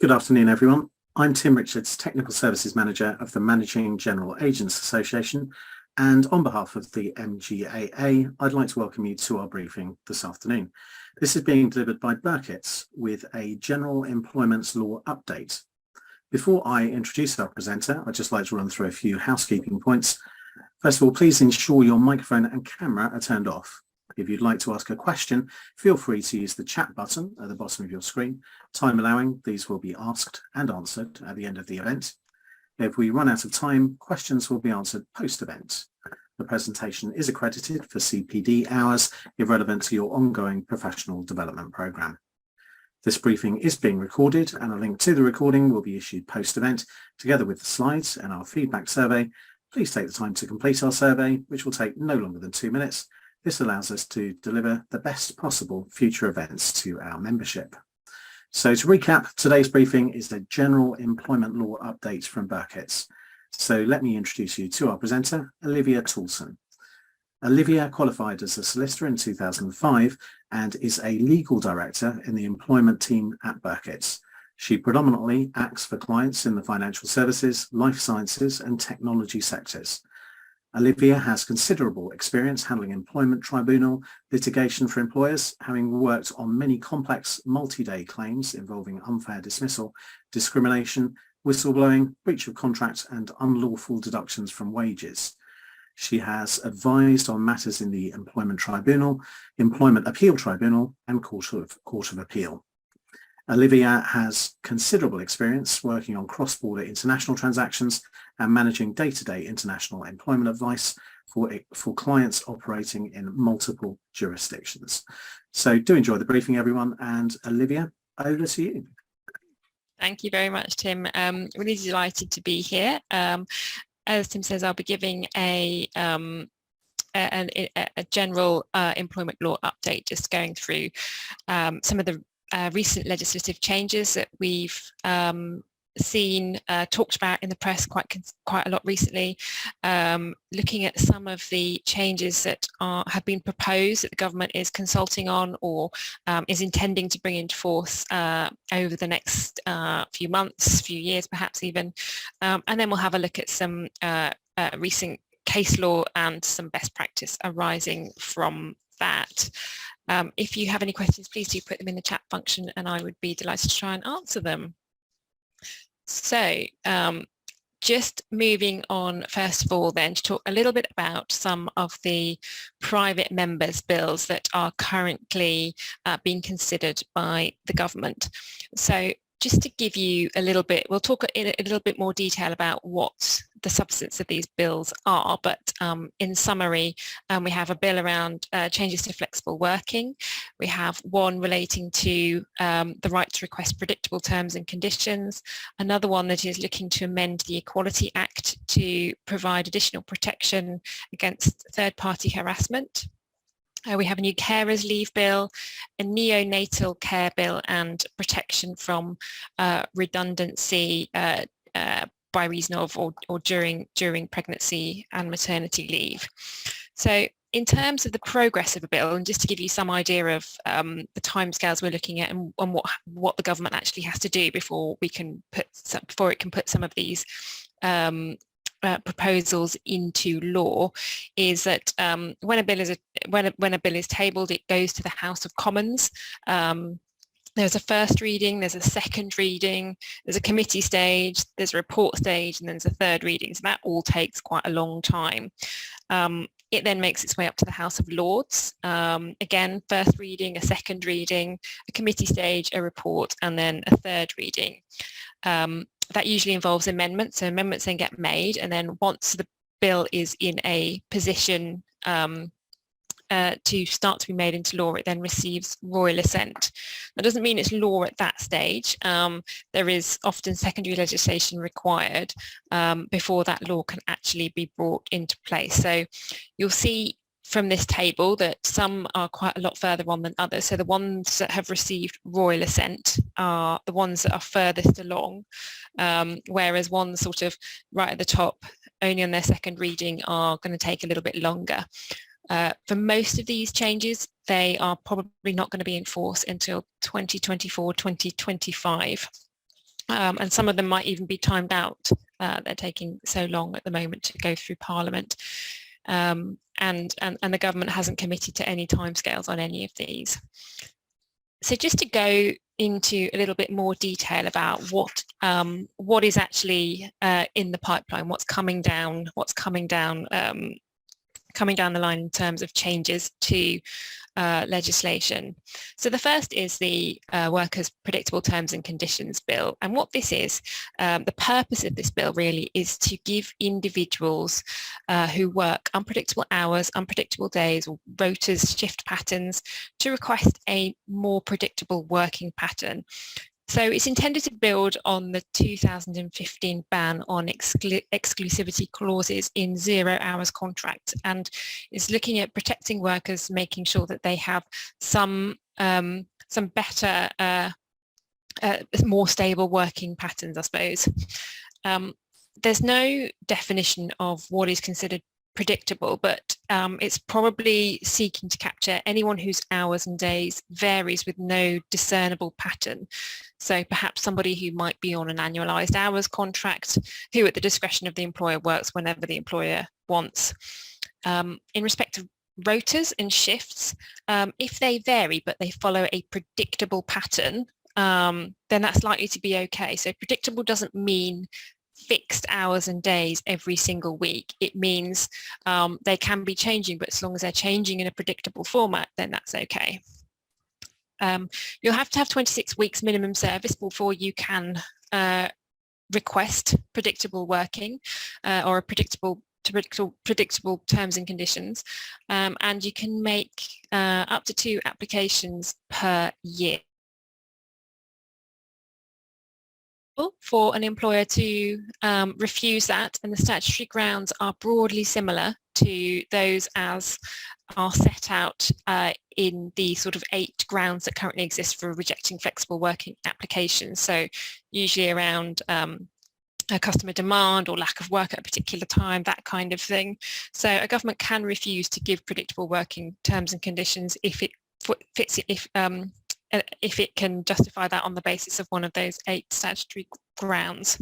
Good afternoon, everyone. I'm Tim Richards, Technical Services Manager of the Managing General Agents Association, and on behalf of the MGAA, I'd like to welcome you to our briefing this afternoon. This is being delivered by Burkitt's with a General Employment Law update. Before I introduce our presenter, I'd just like to run through a few housekeeping points. First of all, please ensure your microphone and camera are turned off. If you'd like to ask a question, feel free to use the chat button at the bottom of your screen. Time allowing, these will be asked and answered at the end of the event. If we run out of time, questions will be answered post-event. The presentation is accredited for CPD hours if relevant to your ongoing professional development programme. This briefing is being recorded, and a link to the recording will be issued post-event, together with the slides and our feedback survey. Please take the time to complete our survey, which will take no longer than 2 minutes. This allows us to deliver the best possible future events to our membership. So to recap, today's briefing is the General Employment Law update from Burkitt's. So let me introduce you to our presenter, Olivia Toulson. Olivia qualified as a solicitor in 2005 and is a legal director in the employment team at Burkitt's. She predominantly acts for clients in the financial services, life sciences and technology sectors. Olivia has considerable experience handling employment tribunal litigation for employers, having worked on many complex multi-day claims involving unfair dismissal, discrimination, whistleblowing, breach of contract and unlawful deductions from wages. She has advised on matters in the Employment Tribunal, Employment Appeal Tribunal and Court of Appeal. Olivia has considerable experience working on cross-border international transactions and managing day-to-day international employment advice for clients operating in multiple jurisdictions. So do enjoy the briefing, everyone, and Olivia, over to you. Thank you very much, Tim. Really delighted to be here. As Tim says, I'll be giving a general employment law update, just going through some of the recent legislative changes that we've seen talked about in the press quite a lot recently, looking at some of the changes that have been proposed that the government is consulting on or is intending to bring into force over the next few months, few years perhaps even, and then we'll have a look at some recent case law and some best practice arising from that. If you have any questions, please do put them in the chat function and I would be delighted to try and answer them. So just moving on first of all then to talk a little bit about some of the private members' bills that are currently being considered by the government. So just to give you a little bit, we'll talk in a little bit more detail about what the substance of these bills are, but in summary, we have a bill around changes to flexible working. We have one relating to the right to request predictable terms and conditions, another one that is looking to amend the Equality Act to provide additional protection against third-party harassment. We have a new carers leave bill, a neonatal care bill and protection from redundancy by reason of or during pregnancy and maternity leave. So in terms of the progress of a bill, and just to give you some idea of the timescales we're looking at and what the government actually has to do before it can put some of these proposals into law, is that when a bill is tabled, it goes to the House of Commons. There's a first reading, there's a second reading, there's a committee stage, there's a report stage, and then there's a third reading. So that all takes quite a long time. It then makes its way up to the House of Lords. Again, first reading, a second reading, a committee stage, a report, and then a third reading. That usually involves amendments, so amendments then get made, and then once the bill is in a position to start to be made into law, it then receives royal assent. That doesn't mean it's law at that stage. There is often secondary legislation required before that law can actually be brought into place. So you'll see from this table that some are quite a lot further on than others. So the ones that have received royal assent are the ones that are furthest along, whereas ones sort of right at the top, only on their second reading, are going to take a little bit longer. For most of these changes, they are probably not going to be in force until 2024, 2025. and some of them might even be timed out. They're taking so long at the moment to go through Parliament, and the government hasn't committed to any timescales on any of these. So just to go into a little bit more detail about what is actually in the pipeline, what's coming down the line in terms of changes to legislation. So the first is the Workers' Predictable Terms and Conditions Bill. And what this is, the purpose of this bill really is to give individuals who work unpredictable hours, unpredictable days, or rotas, shift patterns, to request a more predictable working pattern. So it's intended to build on the 2015 ban on exclusivity clauses in 0 hours contracts, and is looking at protecting workers, making sure that they have some better, more stable working patterns, I suppose. There's no definition of what is considered predictable, but it's probably seeking to capture anyone whose hours and days varies with no discernible pattern. So perhaps somebody who might be on an annualized hours contract, who at the discretion of the employer works whenever the employer wants. In respect of rotas and shifts, if they vary but they follow a predictable pattern, then that's likely to be okay. So predictable doesn't mean fixed hours and days every single week. It means they can be changing, but as long as they're changing in a predictable format, then that's okay. You'll have to have 26 weeks minimum service before you can request predictable working or a predictable terms and conditions, and you can make up to 2 applications per year. For an employer to refuse that, and the statutory grounds are broadly similar to those as are set out in the sort of 8 grounds that currently exist for rejecting flexible working applications. So usually around a customer demand or lack of work at a particular time, that kind of thing. So a government can refuse to give predictable working terms and conditions if it fits, if it can justify that on the basis of one of those 8 statutory grounds.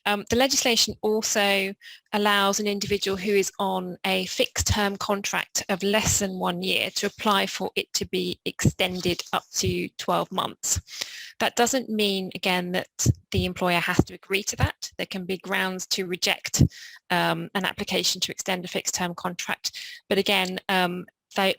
The legislation also allows an individual who is on a fixed term contract of less than 1 year to apply for it to be extended up to 12 months. That doesn't mean, again, that the employer has to agree to that. There can be grounds to reject an application to extend a fixed term contract. But again,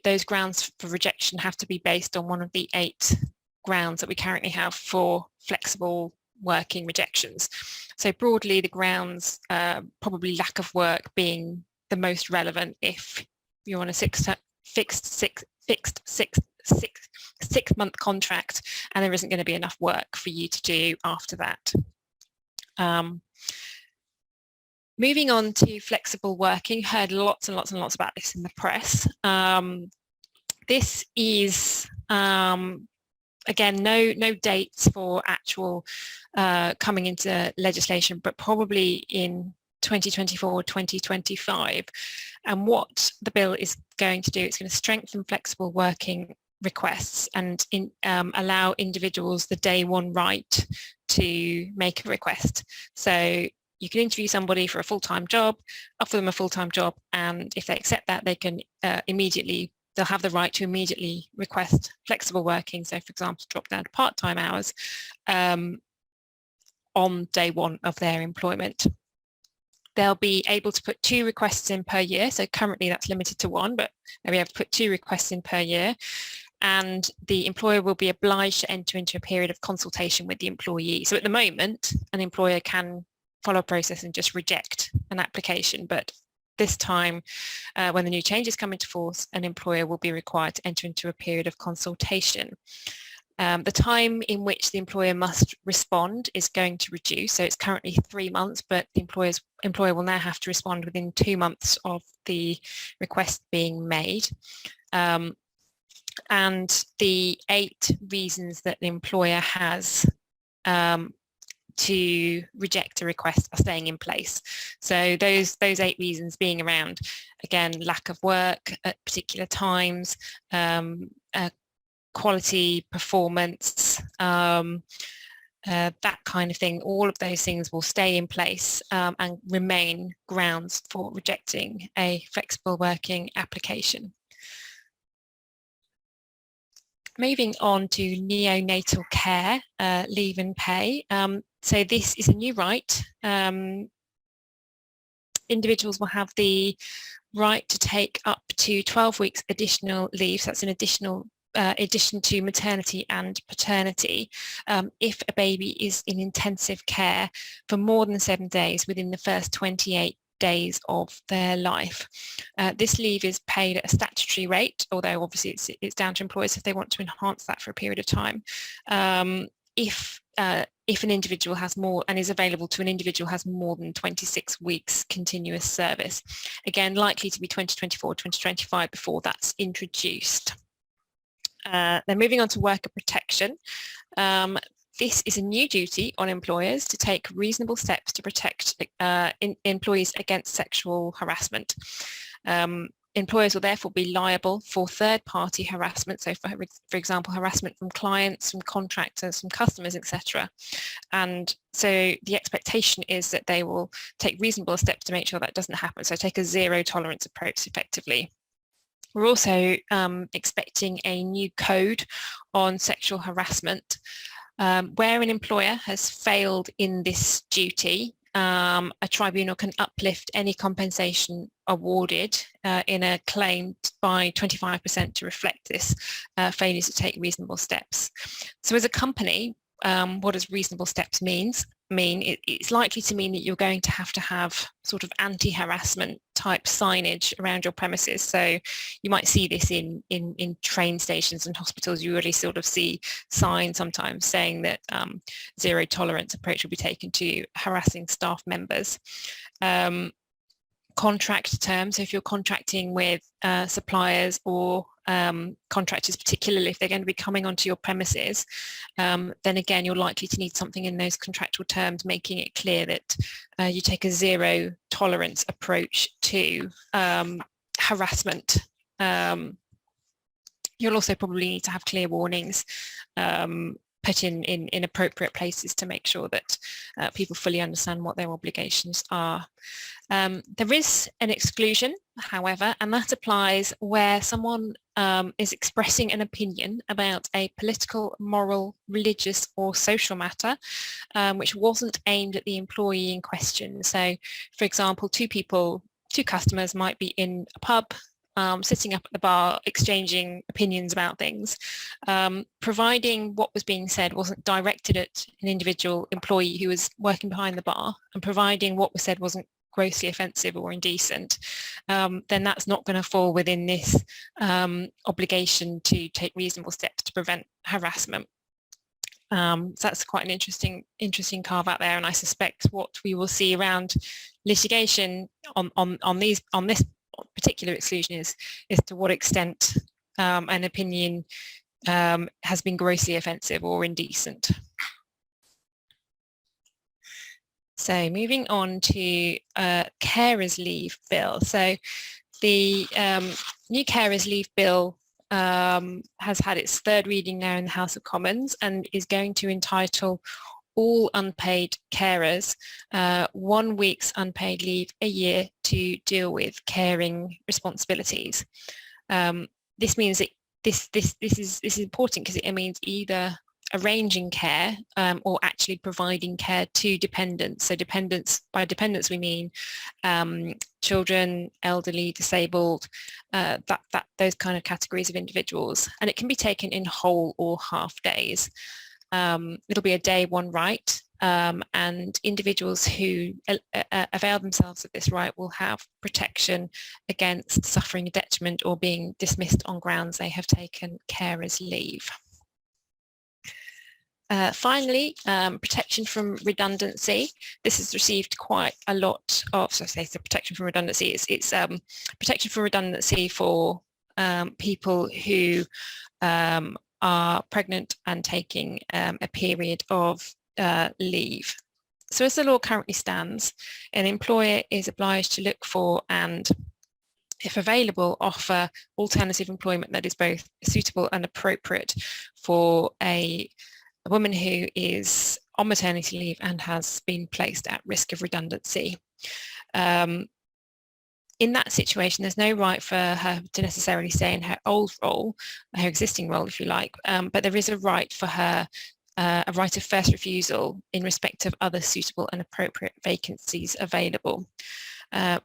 those grounds for rejection have to be based on one of the 8 grounds that we currently have for flexible working rejections. So broadly, the grounds, probably lack of work being the most relevant if you're on a fixed 6-month contract and there isn't going to be enough work for you to do after that. Moving on to flexible working, heard lots and lots and lots about this in the press. This is, again, no dates for actual coming into legislation, but probably in 2024, 2025. And what the bill is going to do, it's going to strengthen flexible working requests and allow individuals the day one right to make a request. So you can interview somebody for a full-time job, offer them a full-time job, and if they accept that, they can they'll have the right to immediately request flexible working. So for example, drop down to part-time hours on day one of their employment. They'll be able to put 2 requests in per year. So currently that's limited to 1, but they'll be able to put 2 requests in per year. And the employer will be obliged to enter into a period of consultation with the employee. So at the moment, an employer can follow a process and just reject an application, but this time, when the new changes come into force, an employer will be required to enter into a period of consultation. The time in which the employer must respond is going to reduce. So it's currently 3 months, but the employer will now have to respond within 2 months of the request being made. And the 8 reasons that the employer has to reject a request are staying in place. So those 8 reasons being around, again, lack of work at particular times, quality performance, that kind of thing, all of those things will stay in place and remain grounds for rejecting a flexible working application. Moving on to neonatal care, leave and pay. So this is a new right. Individuals will have the right to take up to 12 weeks additional leave. So that's an additional addition to maternity and paternity if a baby is in intensive care for more than 7 days within the first 28 days of their life. This leave is paid at a statutory rate, although obviously it's down to employers if they want to enhance that for a period of time. If an individual has more and is available to an individual has more than 26 weeks continuous service. Again, likely to be 2024, 2025 before that's introduced. Then moving on to worker protection. This is a new duty on employers to take reasonable steps to protect employees against sexual harassment. Employers will therefore be liable for third-party harassment, so for example, harassment from clients, from contractors, from customers, etc. And so the expectation is that they will take reasonable steps to make sure that doesn't happen, so take a zero tolerance approach effectively. We're also expecting a new code on sexual harassment. Where an employer has failed in this duty, a tribunal can uplift any compensation awarded in a claim by 25% to reflect this failure to take reasonable steps. So as a company, what does reasonable steps mean? It's likely to mean that you're going to have sort of anti-harassment type signage around your premises. So you might see this in train stations and hospitals. You already sort of see signs sometimes saying that zero tolerance approach will be taken to harassing staff members. Contract terms, so if you're contracting with suppliers or contractors, particularly if they're going to be coming onto your premises, then again you're likely to need something in those contractual terms making it clear that you take a zero tolerance approach to harassment. You'll also probably need to have clear warnings put in appropriate places to make sure that people fully understand what their obligations are. There is an exclusion, however, and that applies where someone is expressing an opinion about a political, moral, religious or social matter which wasn't aimed at the employee in question. So, for example, two customers might be in a pub, sitting up at the bar, exchanging opinions about things, providing what was being said wasn't directed at an individual employee who was working behind the bar, and providing what was said wasn't grossly offensive or indecent, then that's not going to fall within this obligation to take reasonable steps to prevent harassment. So that's quite an interesting carve out there, and I suspect what we will see around litigation on this particular exclusion is to what extent an opinion has been grossly offensive or indecent. So moving on to carers leave bill. So the new carers leave bill has had its third reading now in the House of Commons and is going to entitle all unpaid carers 1 week's unpaid leave a year to deal with caring responsibilities. This means that this is important because it means either arranging care or actually providing care to dependents. So by dependents we mean children, elderly, disabled, those kind of categories of individuals, and it can be taken in whole or half days. It'll be a day one right, and individuals who avail themselves of this right will have protection against suffering a detriment or being dismissed on grounds they have taken carers leave. Finally, protection from redundancy. This has received quite a lot of, so I say the protection from redundancy, it's protection from redundancy for people who are pregnant and taking a period of leave. So as the law currently stands, an employer is obliged to look for and, if available, offer alternative employment that is both suitable and appropriate for a woman who is on maternity leave and has been placed at risk of redundancy. In that situation, there's no right for her to necessarily stay in her old role, her existing role, if you like, but there is a right for her, a right of first refusal in respect of other suitable and appropriate vacancies available.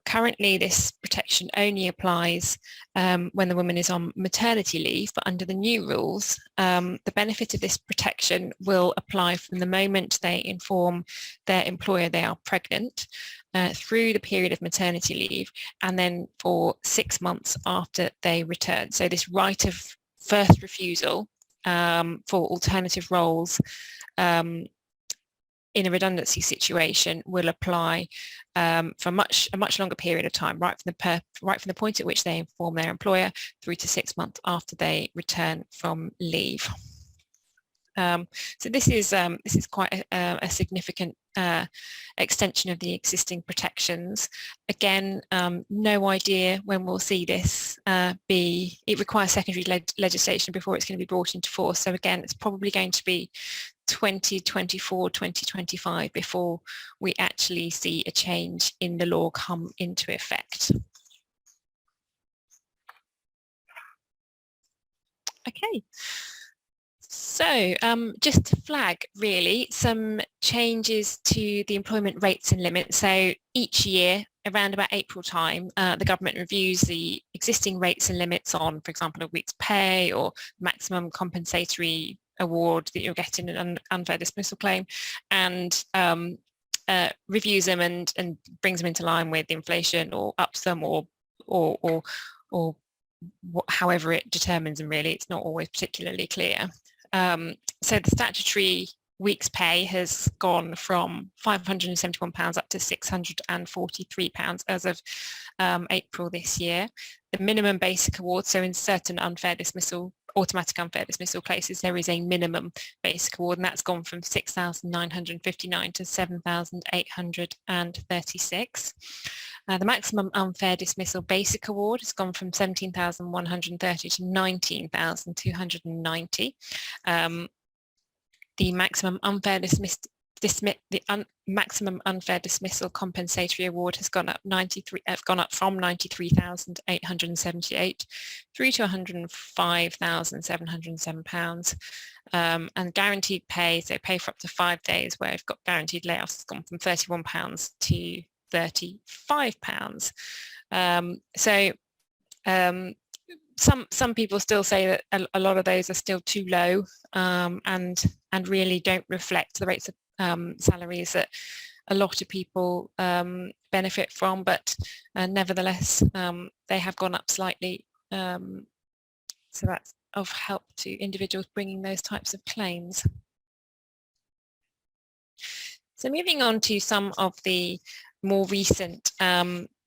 Currently, this protection only applies when the woman is on maternity leave, but under the new rules, the benefit of this protection will apply from the moment they inform their employer they are pregnant, through the period of maternity leave, and then for 6 months after they return. So this right of first refusal for alternative roles in a redundancy situation will apply for a much longer period of time, right from the point at which they inform their employer through to 6 months after they return from leave. So this is quite a significant extension of the existing protections. Again, no idea when we'll see this it requires secondary legislation before it's going to be brought into force. So again, it's probably going to be 2024, 2025 before we actually see a change in the law come into effect. Okay. So just to flag really some changes to the employment rates and limits. So each year around about April time, the government reviews the existing rates and limits on, for example, a week's pay or maximum compensatory award that you're getting an unfair dismissal claim, and reviews them and brings them into line with inflation or ups them or however it determines them. Really, it's not always particularly clear. So the statutory week's pay has gone from £571 up to £643 as of April this year. The minimum basic award, so in certain automatic unfair dismissal cases, there is a minimum basic award, and that's gone from £6,959 to £7,836. The maximum unfair dismissal basic award has gone from £17,130 to £19,290. The maximum unfair maximum unfair dismissal compensatory award has gone up from £93,878 through to £105,707. And guaranteed pay, so pay for up to 5 days where we've got guaranteed layoffs, has gone from £31 to £35. Some people still say that a lot of those are still too low and really don't reflect the rates of salaries that a lot of people benefit from, but nevertheless they have gone up slightly, so that's of help to individuals bringing those types of claims. So moving on to some of the more recent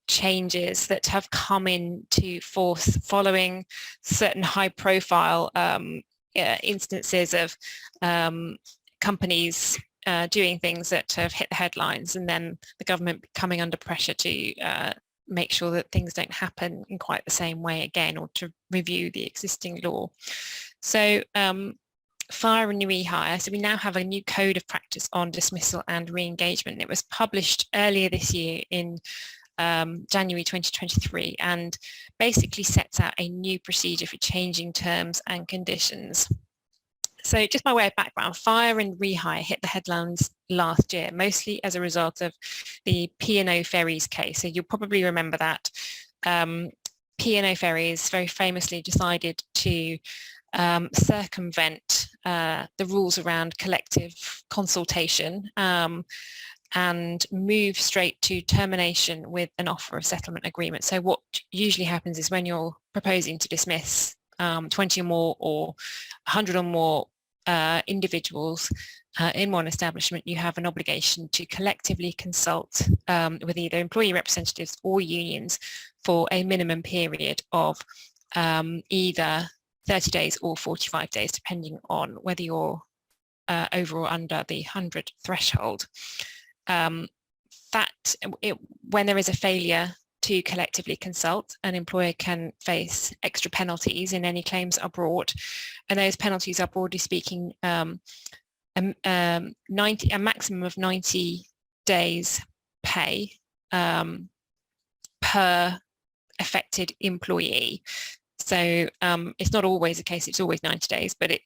changes that have come into force following certain high-profile instances of companies doing things that have hit the headlines, and then the government coming under pressure to make sure that things don't happen in quite the same way again, or to review the existing law. So fire and rehire. So we now have a new code of practice on dismissal and re-engagement. It was published earlier this year in January 2023, and basically sets out a new procedure for changing terms and conditions. So just by way of background, fire and rehire hit the headlines last year, mostly as a result of the P&O Ferries case. So you'll probably remember that. P&O Ferries very famously decided to circumvent the rules around collective consultation and move straight to termination with an offer of settlement agreement. So what usually happens is when you're proposing to dismiss 20 or more or 100 or more individuals in one establishment, you have an obligation to collectively consult with either employee representatives or unions for a minimum period of either 30 days or 45 days, depending on whether you're over or under the 100 threshold. When there is a failure to collectively consult, an employer can face extra penalties in any claims that are brought, and those penalties are, broadly speaking, a maximum of 90 days pay per affected employee. So it's not always the case, it's always 90 days, but it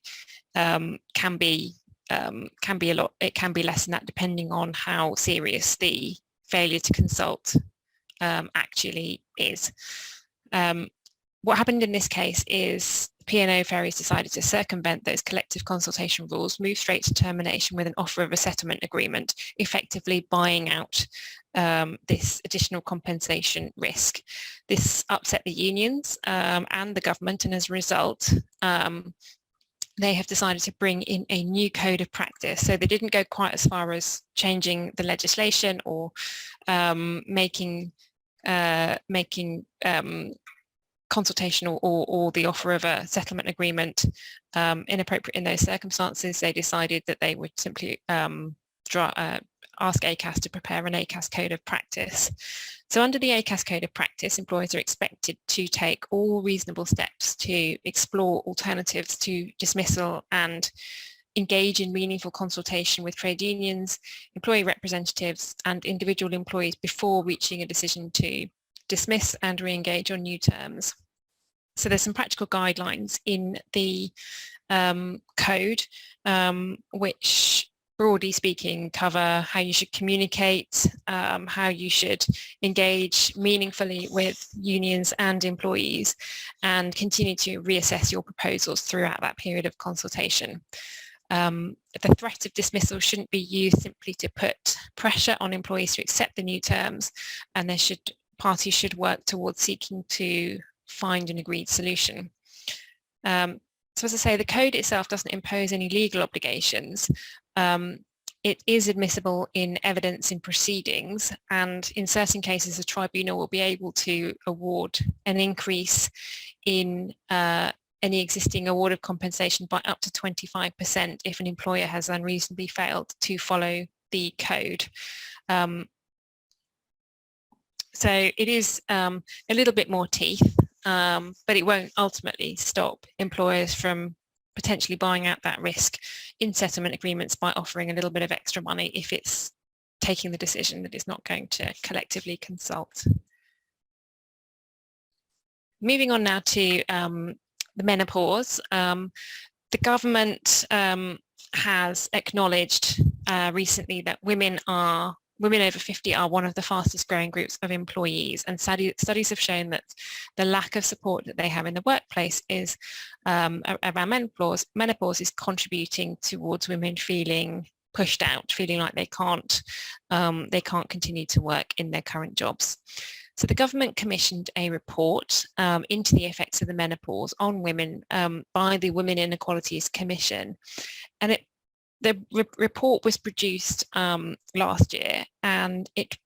can be a lot. It can be less than that depending on how serious the failure to consult actually is. What happened in this case is P&O Ferries decided to circumvent those collective consultation rules, move straight to termination with an offer of a settlement agreement, effectively buying out this additional compensation risk. This upset the unions and the government, and as a result, they have decided to bring in a new code of practice. So they didn't go quite as far as changing the legislation or making consultation or the offer of a settlement agreement inappropriate in those circumstances. They decided that they would simply ask ACAS to prepare an ACAS code of practice. So under the ACAS code of practice, employers are expected to take all reasonable steps to explore alternatives to dismissal and engage in meaningful consultation with trade unions, employee representatives and individual employees before reaching a decision to dismiss and re-engage on new terms. So there's some practical guidelines in the code which, broadly speaking, cover how you should communicate, how you should engage meaningfully with unions and employees, and continue to reassess your proposals throughout that period of consultation. The threat of dismissal shouldn't be used simply to put pressure on employees to accept the new terms, and parties should work towards seeking to find an agreed solution. So as I say, the code itself doesn't impose any legal obligations. It is admissible in evidence in proceedings, and in certain cases, the tribunal will be able to award an increase in any existing award of compensation by up to 25% if an employer has unreasonably failed to follow the code. So it is a little bit more teeth, but it won't ultimately stop employers from potentially buying out that risk in settlement agreements by offering a little bit of extra money if it's taking the decision that it's not going to collectively consult. Moving on now to the menopause. The government has acknowledged recently that women over 50 are one of the fastest growing groups of employees, and studies have shown that the lack of support that they have in the workplace is around menopause is contributing towards women feeling pushed out, feeling like they can't continue to work in their current jobs. So the government commissioned a report into the effects of the menopause on women by the Women Inequalities Commission, and the report was produced last year, and it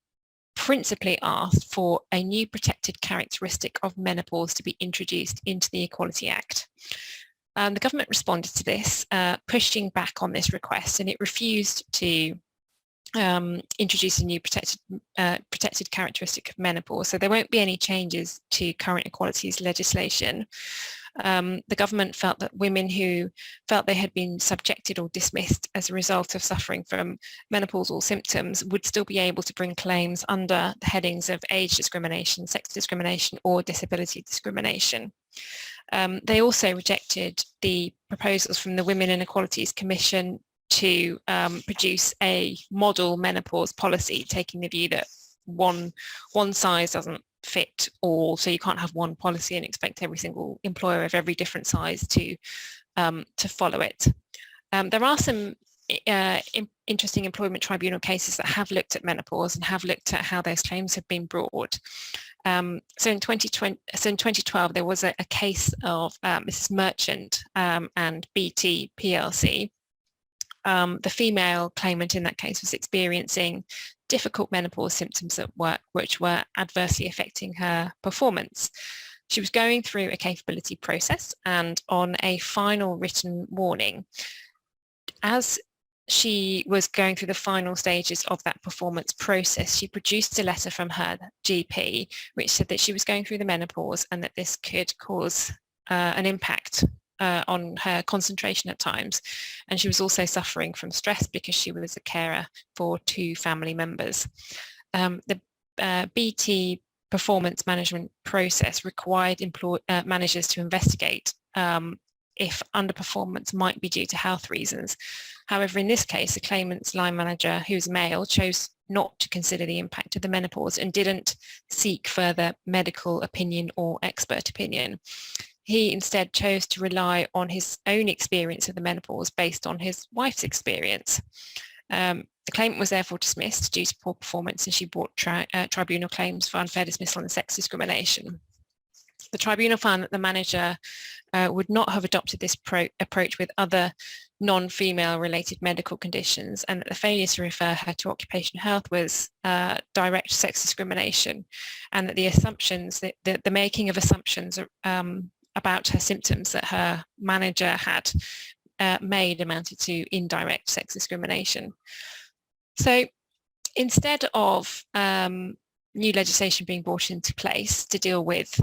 principally asked for a new protected characteristic of menopause to be introduced into the Equality Act. The government responded to this, pushing back on this request, and it refused to introduce a new protected characteristic of menopause. So there won't be any changes to current equalities legislation. The government felt that women who felt they had been subjected or dismissed as a result of suffering from menopausal symptoms would still be able to bring claims under the headings of age discrimination, sex discrimination, or disability discrimination. They also rejected the proposals from the Women Inequalities Commission to produce a model menopause policy, taking the view that one size doesn't fit all, so you can't have one policy and expect every single employer of every different size to follow it. There are some interesting employment tribunal cases that have looked at menopause and have looked at how those claims have been brought. So in 2012 there was a case of Mrs. Merchant and BT PLC. The female claimant in that case was experiencing difficult menopause symptoms at work which were adversely affecting her performance. She was going through a capability process, and on a final written warning, as she was going through the final stages of that performance process, she produced a letter from her GP which said that she was going through the menopause and that this could cause an impact on her concentration at times, and she was also suffering from stress because she was a carer for 2 family members. The BT performance management process required managers to investigate if underperformance might be due to health reasons. However, in this case, the claimant's line manager, who's male, chose not to consider the impact of the menopause and didn't seek further medical opinion or expert opinion. He instead chose to rely on his own experience of the menopause based on his wife's experience. The claimant was therefore dismissed due to poor performance, and she brought tribunal claims for unfair dismissal and sex discrimination. The tribunal found that the manager would not have adopted this approach with other non-female related medical conditions, and that the failure to refer her to occupational health was direct sex discrimination, and that the assumptions, the making of assumptions about her symptoms that her manager had made amounted to indirect sex discrimination. So instead of new legislation being brought into place to deal with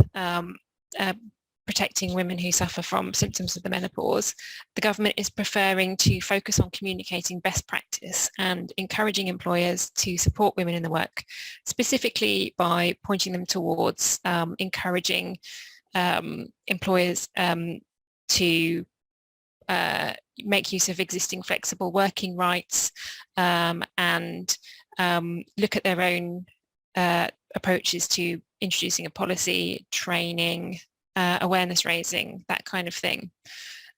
protecting women who suffer from symptoms of the menopause, the government is preferring to focus on communicating best practice and encouraging employers to support women in the work, specifically by pointing them towards encouraging employers to make use of existing flexible working rights and look at their own approaches to introducing a policy, training, awareness raising, that kind of thing.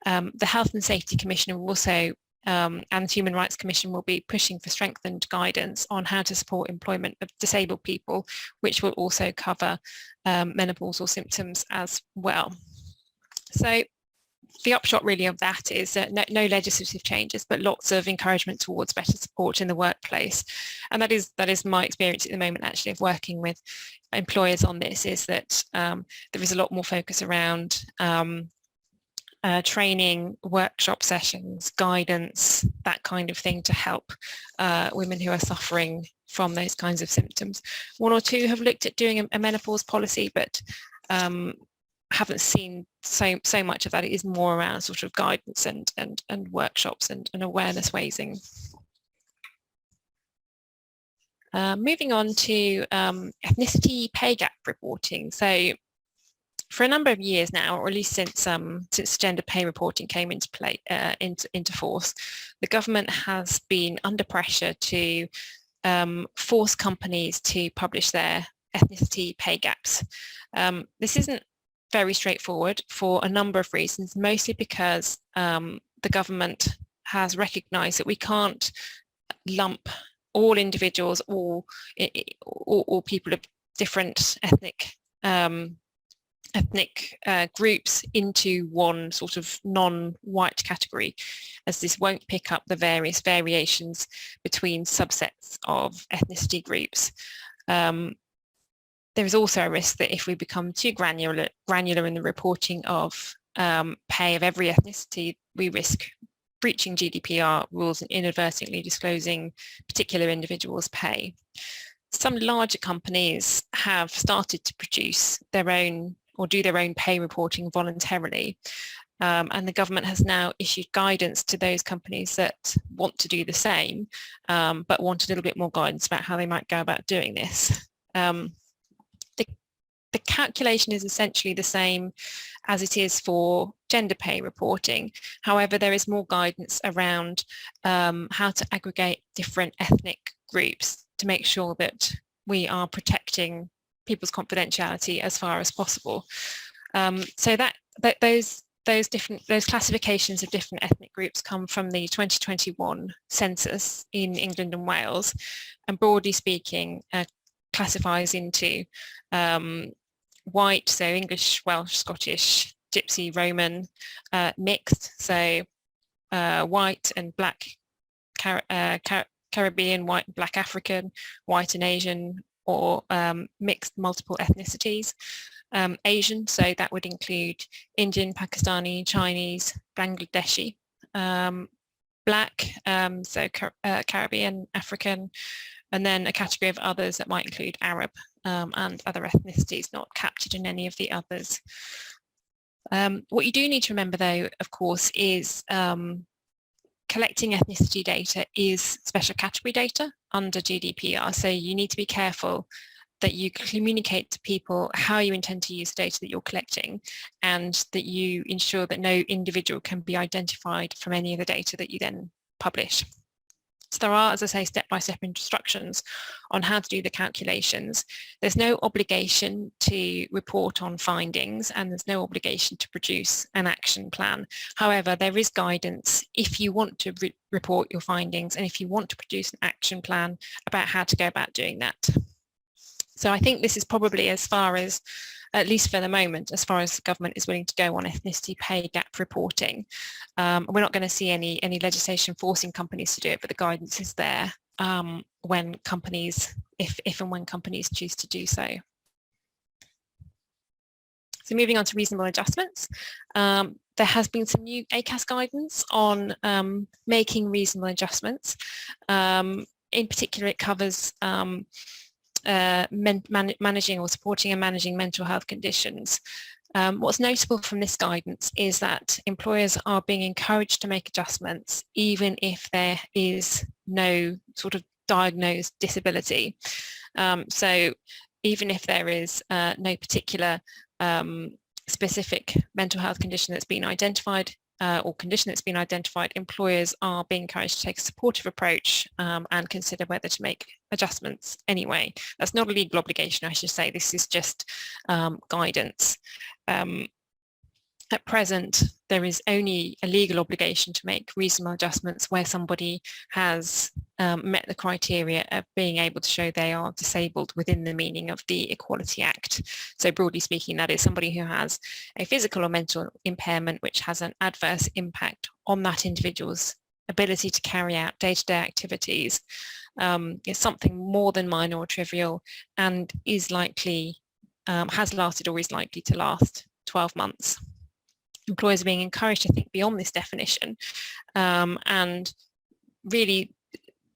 The Health and Safety Commission will also and the Human Rights Commission will be pushing for strengthened guidance on how to support employment of disabled people, which will also cover menopausal symptoms as well. So the upshot really of that is that no legislative changes, but lots of encouragement towards better support in the workplace. And that is my experience at the moment, actually, of working with employers on this, is that there is a lot more focus around training, workshop sessions, guidance, that kind of thing to help women who are suffering from those kinds of symptoms. 1 or 2 have looked at doing a menopause policy, but haven't seen so much of that. It is more around sort of guidance and workshops and awareness raising. Moving on to ethnicity pay gap reporting. So for a number of years now, or at least since gender pay reporting came into force, the government has been under pressure to force companies to publish their ethnicity pay gaps. This isn't very straightforward for a number of reasons, mostly because the government has recognised that we can't lump all individuals or people of different ethnic groups into one sort of non-white category, as this won't pick up the various variations between subsets of ethnicity groups. There is also a risk that if we become too granular in the reporting of pay of every ethnicity, we risk breaching GDPR rules and inadvertently disclosing particular individuals' pay. Some larger companies have started to produce their own or do their own pay reporting voluntarily, and the government has now issued guidance to those companies that want to do the same, but want a little bit more guidance about how they might go about doing this. The calculation is essentially the same as it is for gender pay reporting. However, there is more guidance around how to aggregate different ethnic groups to make sure that we are protecting people's confidentiality as far as possible. So those classifications of different ethnic groups come from the 2021 census in England and Wales, and broadly speaking, classifies into white, so English, Welsh, Scottish, Gypsy, Roman, mixed, so white and black Caribbean, white and black African, white and Asian, or mixed multiple ethnicities. Asian, so that would include Indian, Pakistani, Chinese, Bangladeshi. Black, so Caribbean, African, and then a category of others that might include Arab and other ethnicities not captured in any of the others. What you do need to remember though, of course, is collecting ethnicity data is special category data under GDPR. So you need to be careful that you communicate to people how you intend to use the data that you're collecting, and that you ensure that no individual can be identified from any of the data that you then publish. So there are, as I say, step-by-step instructions on how to do the calculations. There's no obligation to report on findings, and there's no obligation to produce an action plan. However, there is guidance if you want to report your findings and if you want to produce an action plan about how to go about doing that. So I think this is probably as far as, at least for the moment, as far as the government is willing to go on ethnicity pay gap reporting. We're not going to see any legislation forcing companies to do it, but the guidance is there when companies, if and when companies choose to do so. So moving on to reasonable adjustments, there has been some new ACAS guidance on making reasonable adjustments. In particular, it covers managing or supporting and managing mental health conditions. What's notable from this guidance is that employers are being encouraged to make adjustments even if there is no sort of diagnosed disability. So even if there is no particular specific mental health condition that's been identified, or condition that's been identified, employers are being encouraged to take a supportive approach and consider whether to make adjustments anyway. That's not a legal obligation, I should say. This is just guidance. At present, there is only a legal obligation to make reasonable adjustments where somebody has met the criteria of being able to show they are disabled within the meaning of the Equality Act. So broadly speaking, that is somebody who has a physical or mental impairment which has an adverse impact on that individual's ability to carry out day-to-day activities, is something more than minor or trivial, and is likely, has lasted or is likely to last 12 months. Employers are being encouraged to think beyond this definition and really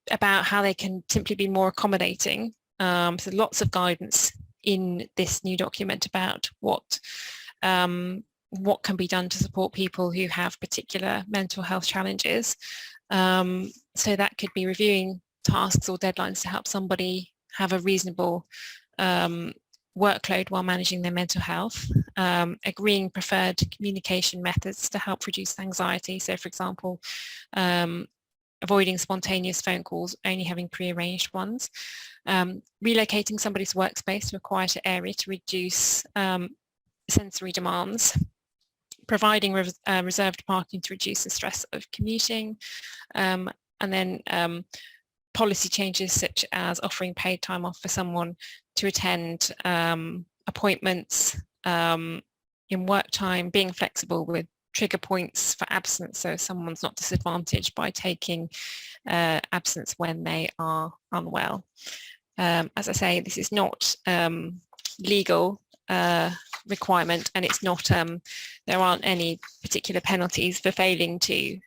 about how they can simply be more accommodating. So lots of guidance in this new document about what can be done to support people who have particular mental health challenges. So that could be reviewing tasks or deadlines to help somebody have a reasonable workload while managing their mental health, agreeing preferred communication methods to help reduce anxiety. So for example, avoiding spontaneous phone calls, only having pre-arranged ones, relocating somebody's workspace to a quieter area to reduce sensory demands, providing reserved parking to reduce the stress of commuting, and then policy changes such as offering paid time off for someone to attend appointments in work time, being flexible with trigger points for absence, so someone's not disadvantaged by taking absence when they are unwell. As I say, this is not legal requirement, and it's not, there aren't any particular penalties for failing to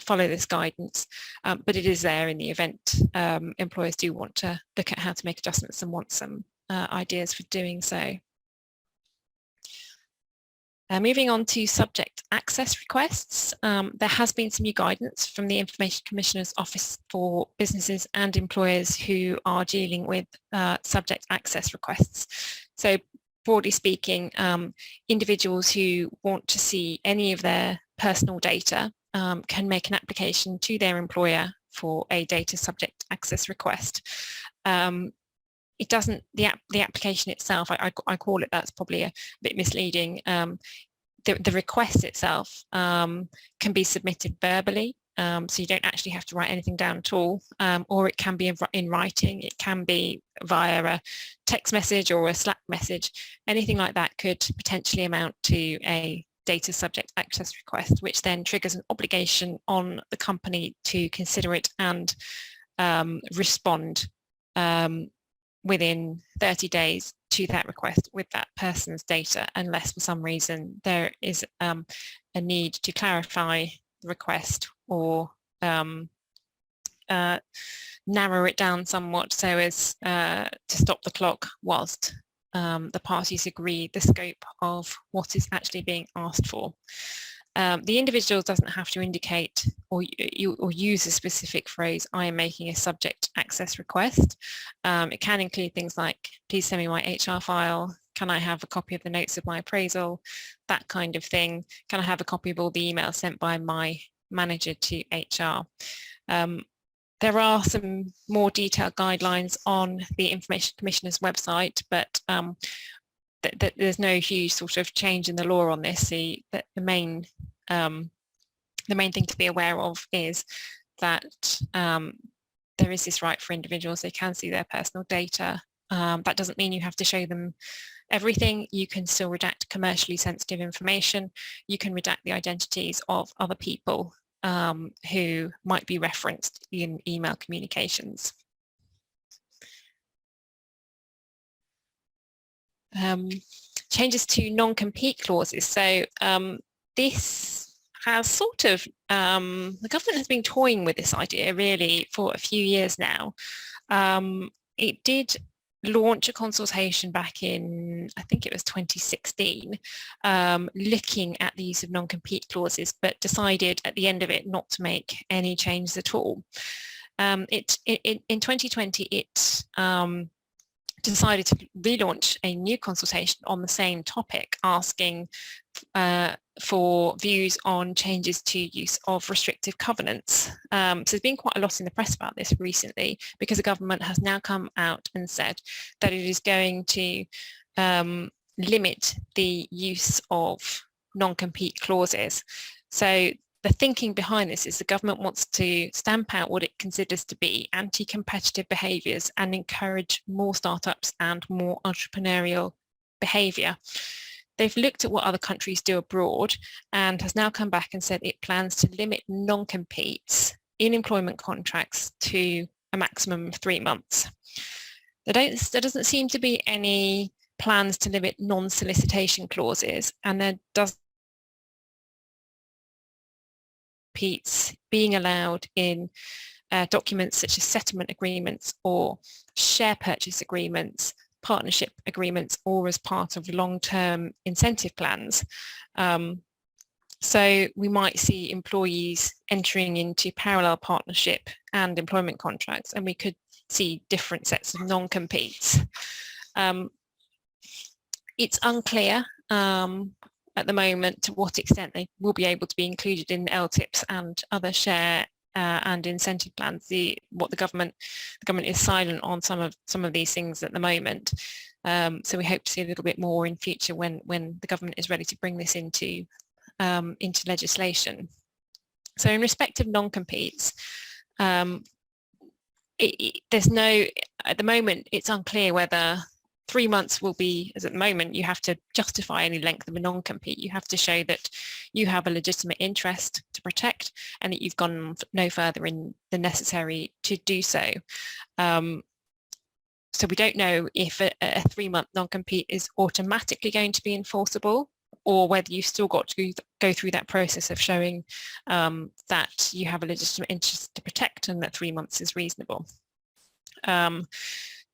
follow this guidance, but it is there in the event employers do want to look at how to make adjustments and want some ideas for doing so. Moving on to subject access requests, there has been some new guidance from the Information Commissioner's Office for businesses and employers who are dealing with subject access requests. So broadly speaking, individuals who want to see any of their personal data can make an application to their employer for a data subject access request. It doesn't, the application itself, I call it, that's probably a bit misleading. The request itself can be submitted verbally, so you don't actually have to write anything down at all, or it can be in writing. It can be via a text message or a Slack message. Anything like that could potentially amount to a data subject access request, which then triggers an obligation on the company to consider it and respond within 30 days to that request with that person's data, unless for some reason there is a need to clarify the request or narrow it down somewhat so as to stop the clock whilst the parties agree the scope of what is actually being asked for. The individual doesn't have to indicate or use a specific phrase, I am making a subject access request. It can include things like, please send me my HR file, can I have a copy of the notes of my appraisal, that kind of thing. Can I have a copy of all the emails sent by my manager to HR? There are some more detailed guidelines on the Information Commissioner's website, but there's no huge sort of change in the law on this. The main thing to be aware of is that there is this right for individuals, they can see their personal data. That doesn't mean you have to show them everything. You can still redact commercially sensitive information. You can redact the identities of other people who might be referenced in email communications. Changes to non-compete clauses. So this has sort of, the government has been toying with this idea really for a few years now. It did launch a consultation back in, I think it was 2016, looking at the use of non-compete clauses, but decided at the end of it not to make any changes at all. In 2020, it decided to relaunch a new consultation on the same topic, asking for views on changes to use of restrictive covenants. So there's been quite a lot in the press about this recently, because the government has now come out and said that it is going to limit the use of non-compete clauses. So the thinking behind this is the government wants to stamp out what it considers to be anti-competitive behaviours and encourage more startups and more entrepreneurial behaviour. They've looked at what other countries do abroad and has now come back and said it plans to limit non-competes in employment contracts to a maximum of 3 months. There doesn't seem to be any plans to limit non-solicitation clauses, and there does being allowed in documents such as settlement agreements or share purchase agreements, partnership agreements, or as part of long-term incentive plans. So we might see employees entering into parallel partnership and employment contracts, and we could see different sets of non-competes. It's unclear at the moment to what extent they will be able to be included in LTIPs and other share and incentive plans. The government is silent on some of these things at the moment. So we hope to see a little bit more in future when the government is ready to bring this into legislation. So in respect of non-competes, at the moment it's unclear whether 3 months will be, as at the moment, you have to justify any length of a non-compete. You have to show that you have a legitimate interest to protect and that you've gone no further in the necessary to do so. So we don't know if a 3-month non-compete is automatically going to be enforceable, or whether you've still got to go through that process of showing that you have a legitimate interest to protect and that 3 months is reasonable.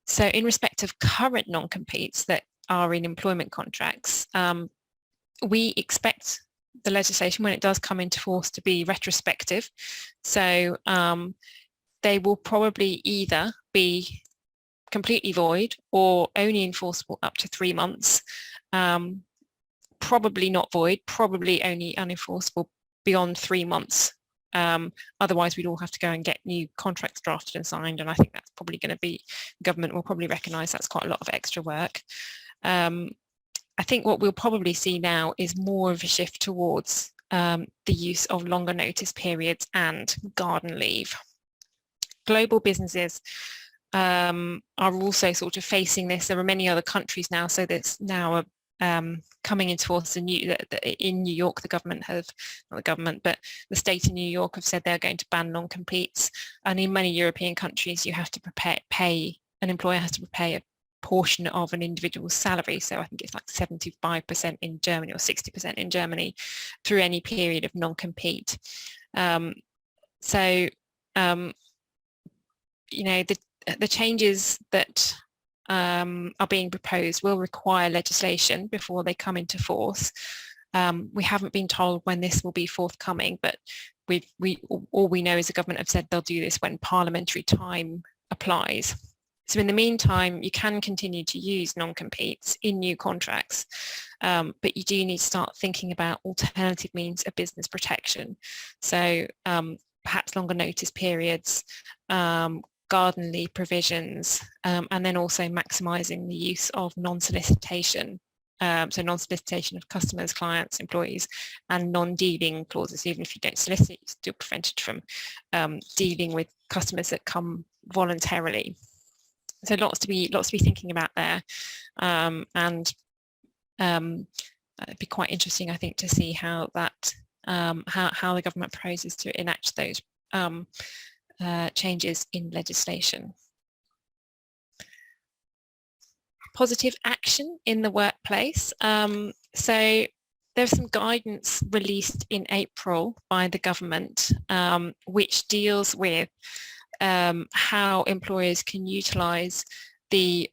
So in respect of current non-competes that are in employment contracts, we expect the legislation, when it does come into force, to be retrospective. So they will probably either be completely void or only enforceable up to 3 months. Probably not void, probably only unenforceable beyond 3 months. Otherwise we'd all have to go and get new contracts drafted and signed, and I think that's probably going to be, the government will probably recognise that's quite a lot of extra work. I think what we'll probably see now is more of a shift towards the use of longer notice periods and garden leave. Global businesses are also sort of facing this. There are many other countries now, so there's now coming into force in New York. The government have, not the government, but the state of New York have said they're going to ban non-competes, and in many European countries you have to an employer has to pay a portion of an individual's salary, so I think it's like 75% in Germany or 60% in Germany, through any period of non-compete. You know, the changes that are being proposed will require legislation before they come into force. We haven't been told when this will be forthcoming, but all we know is the government have said they'll do this when parliamentary time applies. So in the meantime, you can continue to use non-competes in new contracts, but you do need to start thinking about alternative means of business protection. So perhaps longer notice periods, garden leave provisions, and then also maximising the use of non-solicitation. So non-solicitation of customers, clients, employees, and non-dealing clauses. Even if you don't solicit, you're still prevented from dealing with customers that come voluntarily. So lots to be thinking about there, and it'd be quite interesting, I think, to see how that how the government proposes to enact those changes in legislation. Positive action in the workplace. So there's some guidance released in April by the government, which deals with how employers can utilise the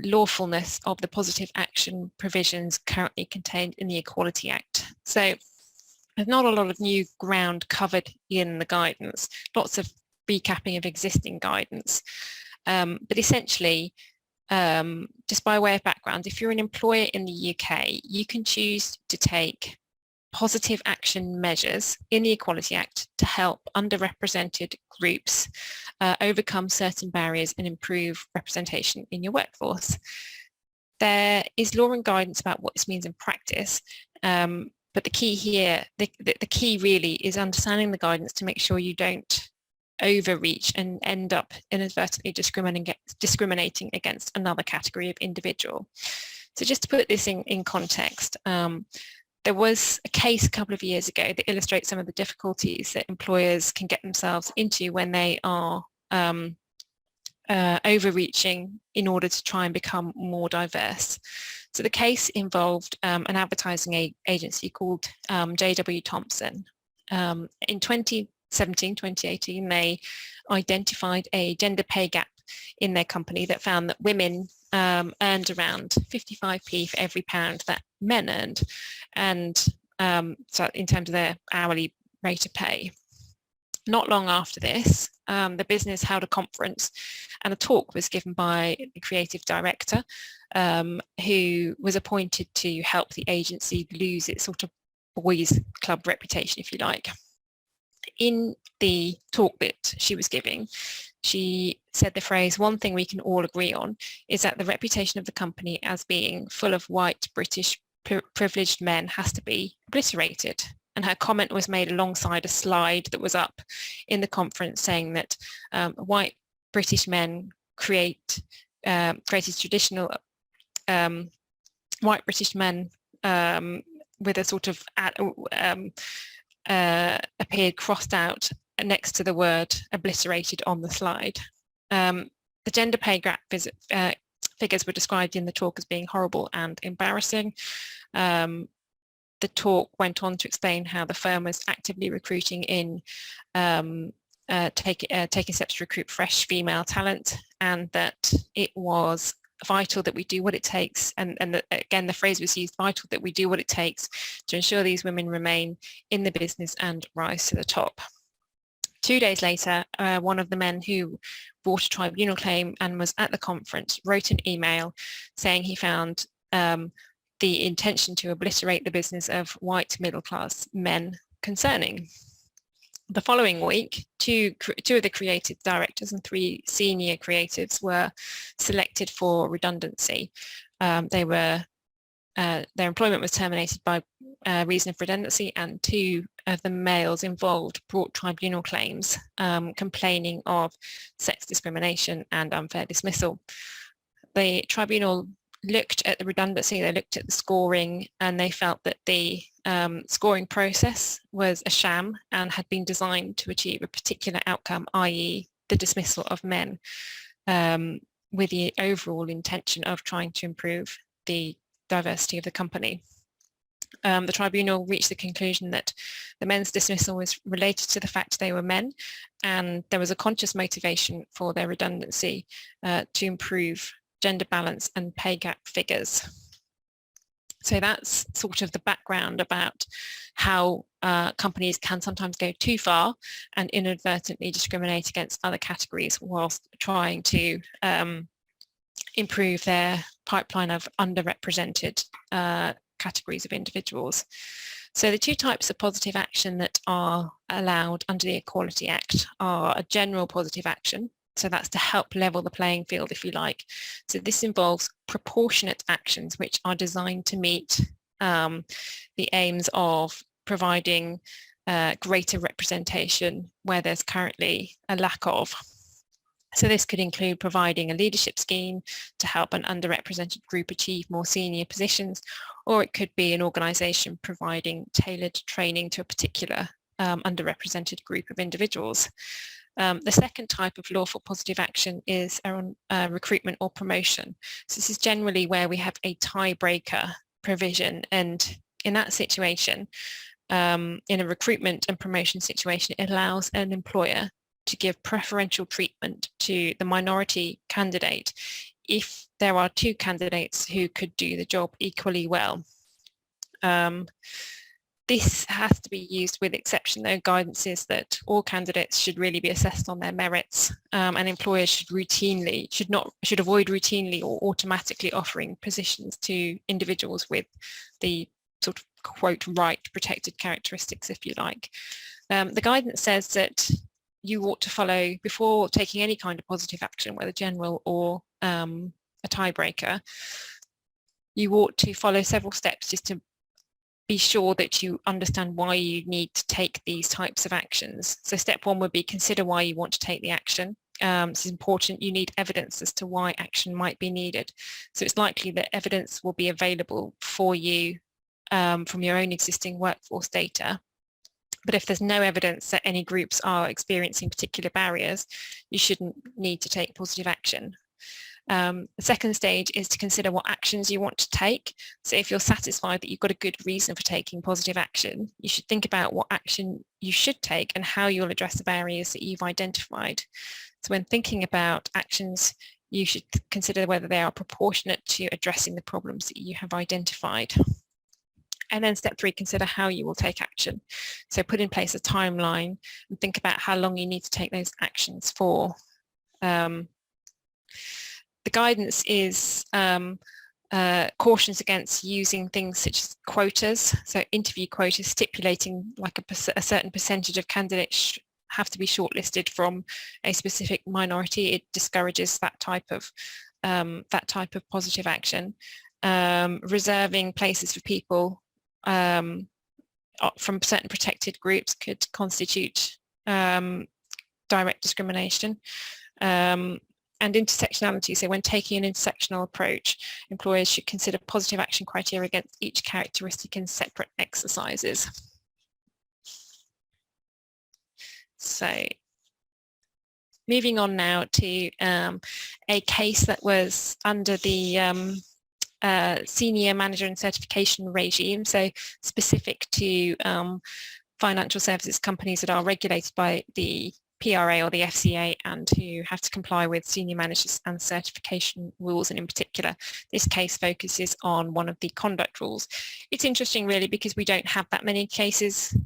lawfulness of the positive action provisions currently contained in the Equality Act. So there's not a lot of new ground covered in the guidance, lots of recapping of existing guidance. But essentially, just by way of background, if you're an employer in the UK, you can choose to take positive action measures in the Equality Act to help underrepresented groups overcome certain barriers and improve representation in your workforce. There is law and guidance about what this means in practice, but the key here, the key really is understanding the guidance to make sure you don't overreach and end up inadvertently discriminating against another category of individual. So just to put this in context, there was a case a couple of years ago that illustrates some of the difficulties that employers can get themselves into when they are overreaching in order to try and become more diverse. So the case involved an advertising agency called J.W. Thompson. In 2018, they identified a gender pay gap in their company that found that women earned around 55p for every pound that men earned, and so in terms of their hourly rate of pay. Not long after this, the business held a conference and a talk was given by the creative director, who was appointed to help the agency lose its sort of boys club reputation, if you like. In the talk that she was giving, she said the phrase, "One thing we can all agree on is that the reputation of the company as being full of white, British, privileged men has to be obliterated." And her comment was made alongside a slide that was up in the conference saying that white British men created traditional white British men with a sort of appeared crossed out next to the word obliterated on the slide. The gender pay gap figures were described in the talk as being horrible and embarrassing. The talk went on to explain how the firm was actively recruiting in taking steps to recruit fresh female talent, and that it was vital that we do what it takes, and again the phrase was used, vital that we do what it takes to ensure these women remain in the business and rise to the top. 2 days later, one of the men who brought a tribunal claim and was at the conference wrote an email saying he found the intention to obliterate the business of white middle-class men concerning. The following week, two of the creative directors and 3 senior creatives were selected for redundancy. Their employment was terminated by reason of redundancy, and 2 of the males involved brought tribunal claims complaining of sex discrimination and unfair dismissal. The tribunal looked at the redundancy, they looked at the scoring, and they felt that the scoring process was a sham and had been designed to achieve a particular outcome, i.e. the dismissal of men, with the overall intention of trying to improve the diversity of the company. The tribunal reached the conclusion that the men's dismissal was related to the fact they were men, and there was a conscious motivation for their redundancy to improve gender balance and pay gap figures. So that's sort of the background about how companies can sometimes go too far and inadvertently discriminate against other categories whilst trying to improve their pipeline of underrepresented categories of individuals. So the two types of positive action that are allowed under the Equality Act are a general positive action. So that's to help level the playing field, if you like. So this involves proportionate actions which are designed to meet the aims of providing greater representation where there's currently a lack of. So this could include providing a leadership scheme to help an underrepresented group achieve more senior positions, or it could be an organisation providing tailored training to a particular underrepresented group of individuals. The second type of lawful positive action is around recruitment or promotion. So this is generally where we have a tiebreaker provision, and in that situation, in a recruitment and promotion situation, it allows an employer to give preferential treatment to the minority candidate if there are two candidates who could do the job equally well. This has to be used with exception, though. Guidance is that all candidates should really be assessed on their merits, and employers should avoid routinely or automatically offering positions to individuals with the sort of quote right protected characteristics, if you like. The guidance says that you ought to follow, before taking any kind of positive action, whether general or a tiebreaker, you ought to follow several steps just to be sure that you understand why you need to take these types of actions. So step one would be consider why you want to take the action. This is important. You need evidence as to why action might be needed. So it's likely that evidence will be available for you from your own existing workforce data. But if there's no evidence that any groups are experiencing particular barriers, you shouldn't need to take positive action. The second stage is to consider what actions you want to take. So if you're satisfied that you've got a good reason for taking positive action, you should think about what action you should take and how you'll address the barriers that you've identified. So when thinking about actions, you should consider whether they are proportionate to addressing the problems that you have identified. And then step three, consider how you will take action. So put in place a timeline and think about how long you need to take those actions for. The guidance is cautions against using things such as quotas. So interview quotas stipulating like a certain percentage of candidates have to be shortlisted from a specific minority. It discourages that type of positive action. Reserving places for people from certain protected groups could constitute direct discrimination. And intersectionality, so when taking an intersectional approach, employers should consider positive action criteria against each characteristic in separate exercises. So moving on now to a case that was under the senior manager and certification regime, so specific to financial services companies that are regulated by the PRA or the FCA and who have to comply with senior managers and certification rules, and in particular this case focuses on one of the conduct rules. It's interesting really because we don't have that many cases.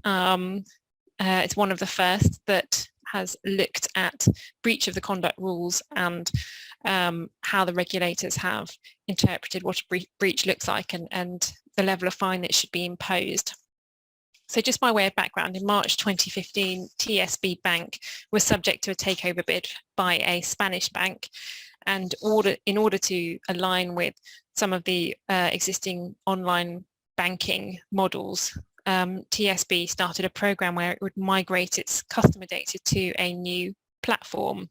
It's one of the first that has looked at breach of the conduct rules and how the regulators have interpreted what a breach looks like and the level of fine that should be imposed. So just by way of background, in March 2015, TSB Bank was subject to a takeover bid by a Spanish bank, and in order to align with some of the existing online banking models, TSB started a program where it would migrate its customer data to a new platform.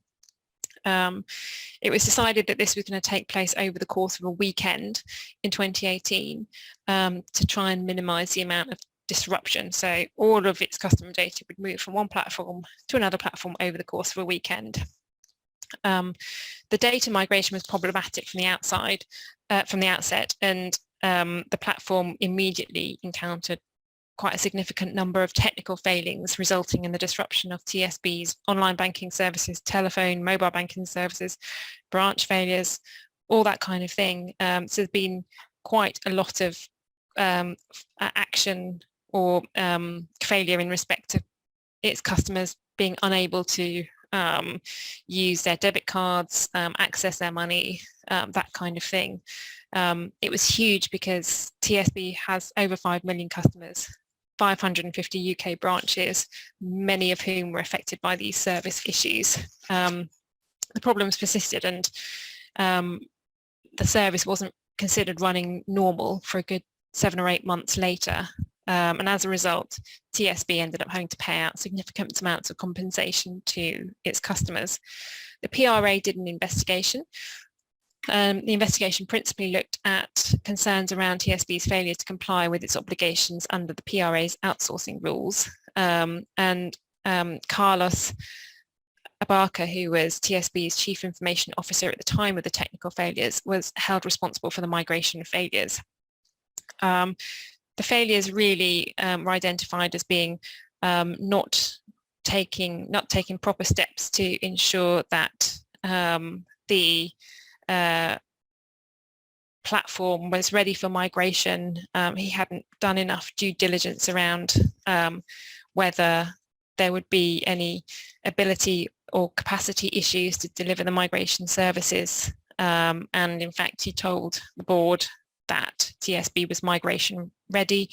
It was decided that this was going to take place over the course of a weekend in 2018 to try and minimise the amount of disruption. So all of its customer data would move from one platform to another platform over the course of a weekend. The data migration was problematic from the outset, and the platform immediately encountered quite a significant number of technical failings, resulting in the disruption of TSB's online banking services, telephone, mobile banking services, branch failures, all that kind of thing. So there's been quite a lot of action or failure in respect to its customers being unable to use their debit cards, access their money, that kind of thing. It was huge because TSB has over 5 million customers, 550 UK branches, many of whom were affected by these service issues. The problems persisted, and the service wasn't considered running normal for a good 7 or 8 months later. And as a result, TSB ended up having to pay out significant amounts of compensation to its customers. The PRA did an investigation. The investigation principally looked at concerns around TSB's failure to comply with its obligations under the PRA's outsourcing rules. And Carlos Abarca, who was TSB's Chief Information Officer at the time of the technical failures, was held responsible for the migration failures. The failures really were identified as being not taking proper steps to ensure that the platform was ready for migration. He hadn't done enough due diligence around whether there would be any ability or capacity issues to deliver the migration services. And in fact, he told the board that TSB was migration ready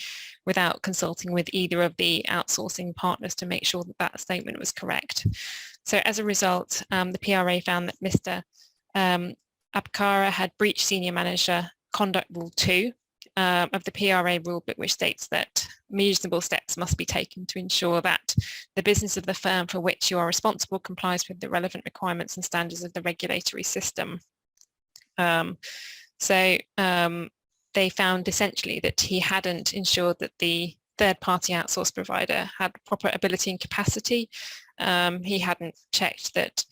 without consulting with either of the outsourcing partners to make sure that that statement was correct. So as a result, the PRA found that Mr. Abkara had breached Senior Manager Conduct Rule 2 of the PRA rulebook, which states that reasonable steps must be taken to ensure that the business of the firm for which you are responsible complies with the relevant requirements and standards of the regulatory system. They found essentially that he hadn't ensured that the third-party outsource provider had proper ability and capacity. He hadn't checked that,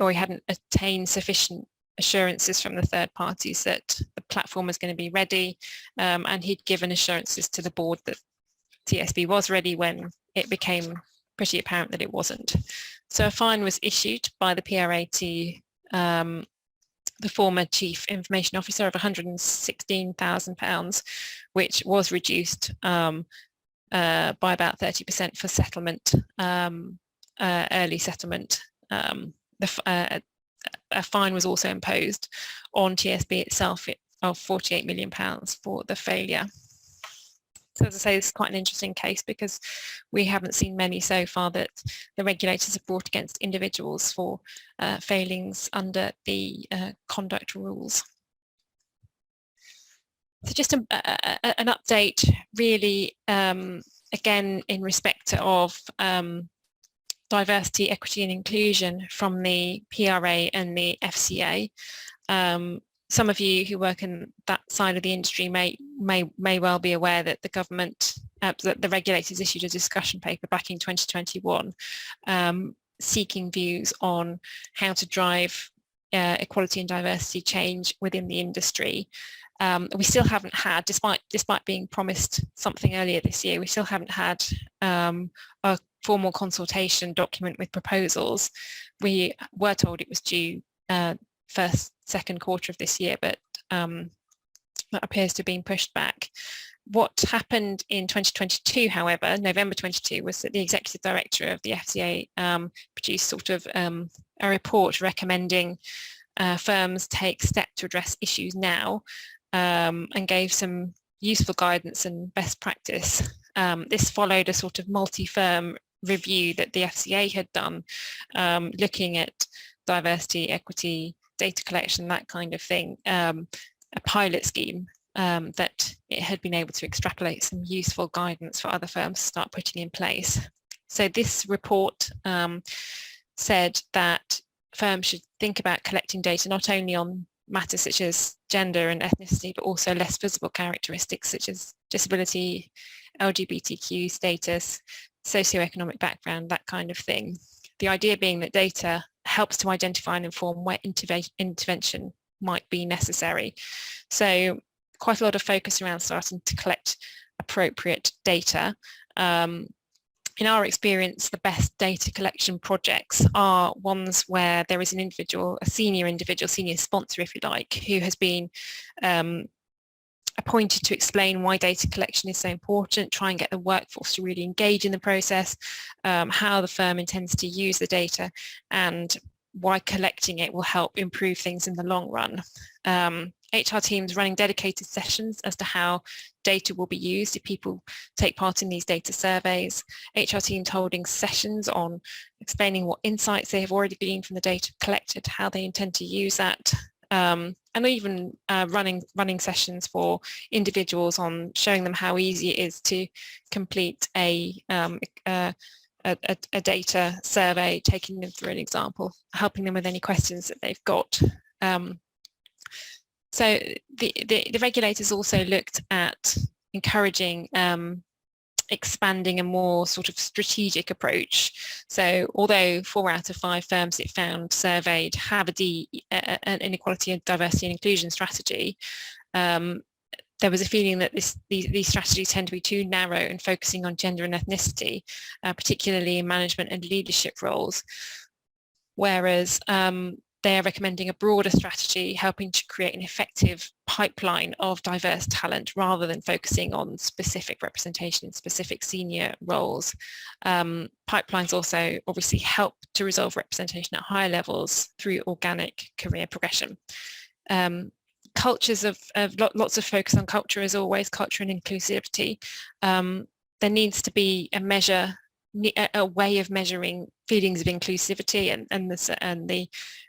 or he hadn't attained sufficient assurances from the third parties that the platform was going to be ready, and he'd given assurances to the board that TSB was ready when it became pretty apparent that it wasn't. So a fine was issued by the PRA to the former Chief Information Officer of £116,000, which was reduced by about 30% for settlement, early settlement. A fine was also imposed on TSB itself of £48 million for the failure. So as I say, this is quite an interesting case because we haven't seen many so far that the regulators have brought against individuals for failings under the conduct rules. So just an update really, again, in respect of diversity, equity and inclusion from the PRA and the FCA. Some of you who work in that side of the industry may well be aware that the government, that the regulators issued a discussion paper back in 2021 seeking views on how to drive equality and diversity change within the industry. We still haven't had, despite being promised something earlier this year, we still haven't had a formal consultation document with proposals. We were told it was due second quarter of this year, but that appears to have been pushed back. What happened in 2022, however, November 22, was that the executive director of the FCA produced sort of a report recommending firms take steps to address issues now, and gave some useful guidance and best practice. This followed a sort of multi-firm review that the FCA had done, looking at diversity, equity, data collection, that kind of thing, a pilot scheme that it had been able to extrapolate some useful guidance for other firms to start putting in place. So this report said that firms should think about collecting data not only on matters such as gender and ethnicity, but also less visible characteristics such as disability, LGBTQ status, socioeconomic background, that kind of thing. The idea being that data helps to identify and inform where intervention might be necessary. So quite a lot of focus around starting to collect appropriate data. In our experience, the best data collection projects are ones where there is an individual, a senior sponsor, if you like, who has been appointed to explain why data collection is so important, try and get the workforce to really engage in the process, how the firm intends to use the data, and why collecting it will help improve things in the long run. HR teams running dedicated sessions as to how data will be used if people take part in these data surveys. HR teams holding sessions on explaining what insights they have already gleaned from the data collected, how they intend to use that, and even running sessions for individuals on showing them how easy it is to complete a data survey, taking them through an example, helping them with any questions that they've got. So the regulators also looked at encouraging expanding a more sort of strategic approach. So although 4 out of 5 firms it found surveyed have an inequality and diversity and inclusion strategy, there was a feeling that these strategies tend to be too narrow and focusing on gender and ethnicity, particularly in management and leadership roles, whereas they are recommending a broader strategy, helping to create an effective pipeline of diverse talent rather than focusing on specific representation in specific senior roles. Pipelines also obviously help to resolve representation at higher levels through organic career progression. Cultures of lots of focus on culture as always, culture and inclusivity. There needs to be a way of measuring feelings of inclusivity, and the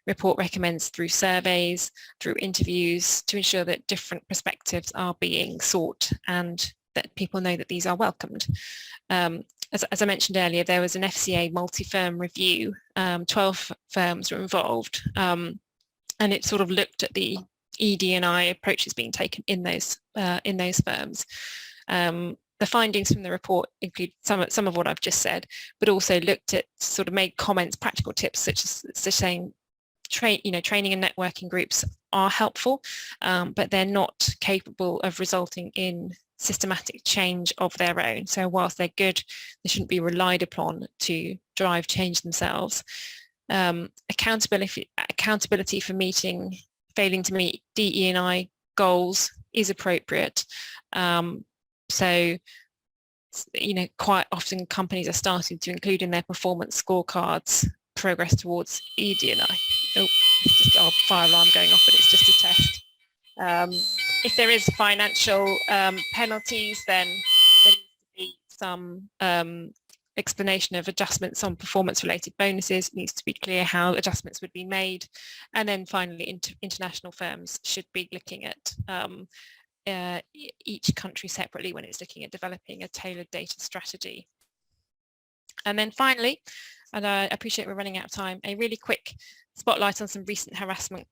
report recommends through surveys, through interviews, to ensure that different perspectives are being sought and that people know that these are welcomed. As I mentioned earlier, there was an FCA multi-firm review, 12 firms were involved, and it sort of looked at the ED&I approaches being taken in those firms. The findings from the report include some of what I've just said, but also looked at, sort of made comments, practical tips such as saying, training and networking groups are helpful, but they're not capable of resulting in systematic change of their own. So whilst they're good, they shouldn't be relied upon to drive change themselves. Accountability for failing to meet DE&I goals is appropriate. So, quite often companies are starting to include in their performance scorecards progress towards ED&I. Oh, it's just our fire alarm going off, but it's just a test. If there is financial penalties, then there needs to be some explanation of adjustments on performance-related bonuses. It needs to be clear how adjustments would be made. And then finally, international firms should be looking at each country separately when it's looking at developing a tailored data strategy. And then finally, and I appreciate we're running out of time, a really quick spotlight on some recent harassment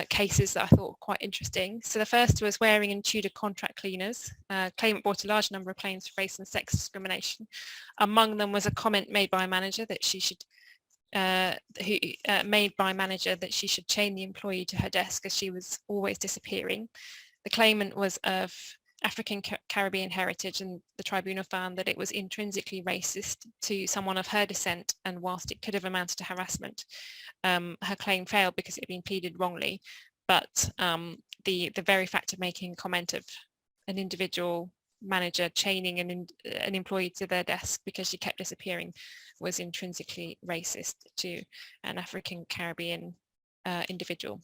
cases that I thought were quite interesting. So the first was wearing and Tudor contract cleaners. Claimant brought a large number of claims for race and sex discrimination. Among them was a comment made by a manager that she should chain the employee to her desk as she was always disappearing. The claimant was of African Caribbean heritage, and the tribunal found that it was intrinsically racist to someone of her descent, and whilst it could have amounted to harassment, her claim failed because it had been pleaded wrongly. But the very fact of making a comment of an individual manager chaining an employee to their desk because she kept disappearing was intrinsically racist to an African Caribbean individual.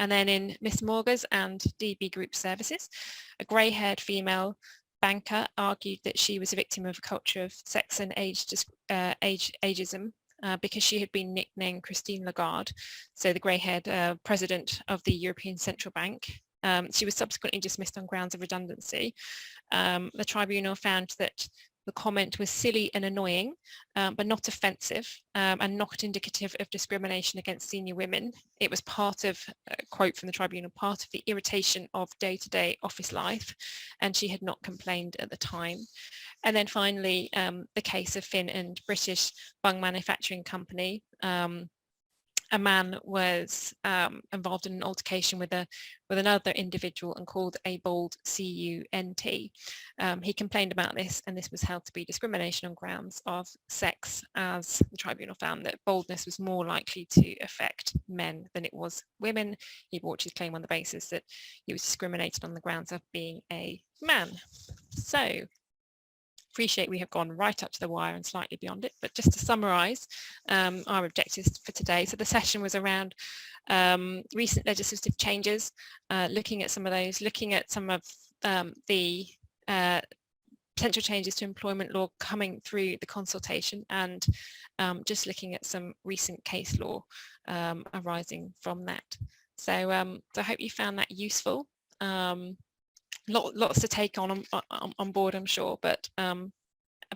And then in Miss Morgas and DB Group Services, a grey-haired female banker argued that she was a victim of a culture of sex and ageism because she had been nicknamed Christine Lagarde, so the grey-haired president of the European Central Bank. She was subsequently dismissed on grounds of redundancy. The tribunal found that the comment was silly and annoying, but not offensive, and not indicative of discrimination against senior women. It was part of, a quote from the tribunal, part of the irritation of day-to-day office life, and she had not complained at the time. And then finally, the case of Finn and British Bung Manufacturing Company. a man was involved in an altercation with another individual and called a bald CUNT. He complained about this, and this was held to be discrimination on grounds of sex, as the tribunal found that baldness was more likely to affect men than it was women. He brought his claim on the basis that he was discriminated on the grounds of being a man. So, appreciate we have gone right up to the wire and slightly beyond it, but just to summarise our objectives for today. So the session was around recent legislative changes, looking at some of those, looking at some of the potential changes to employment law coming through the consultation, and just looking at some recent case law arising from that. So, I hope you found that useful. Lots to take on board, I'm sure, but I'm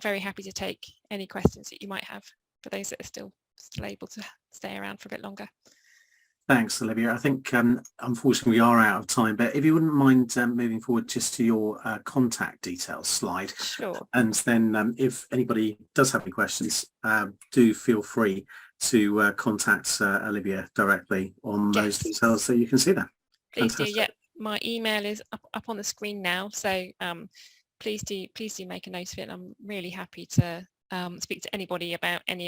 very happy to take any questions that you might have for those that are still able to stay around for a bit longer. Thanks, Olivia. I think unfortunately we are out of time, but if you wouldn't mind moving forward just to your contact details slide. Sure. And then if anybody does have any questions, do feel free to contact Olivia directly on those details so you can see that. Please do, yeah. My email is up on the screen now, so please do make a note of it. I'm really happy to speak to anybody about any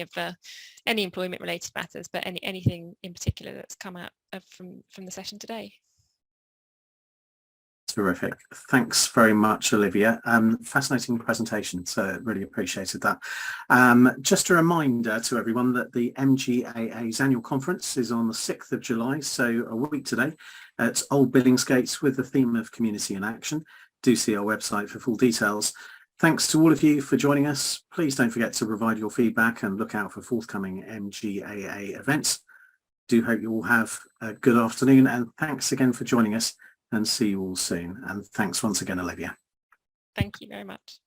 employment related matters, but anything in particular that's come out from the session today. Terrific. Thanks very much, Olivia. Fascinating presentation, so really appreciated that. Just a reminder to everyone that the MGAA's annual conference is on the 6th of July, so a week today, at Old Billingsgate with the theme of Community in Action. Do see our website for full details. Thanks to all of you for joining us. Please don't forget to provide your feedback and look out for forthcoming MGAA events. Do hope you all have a good afternoon, and thanks again for joining us, and see you all soon. And thanks once again, Olivia. Thank you very much.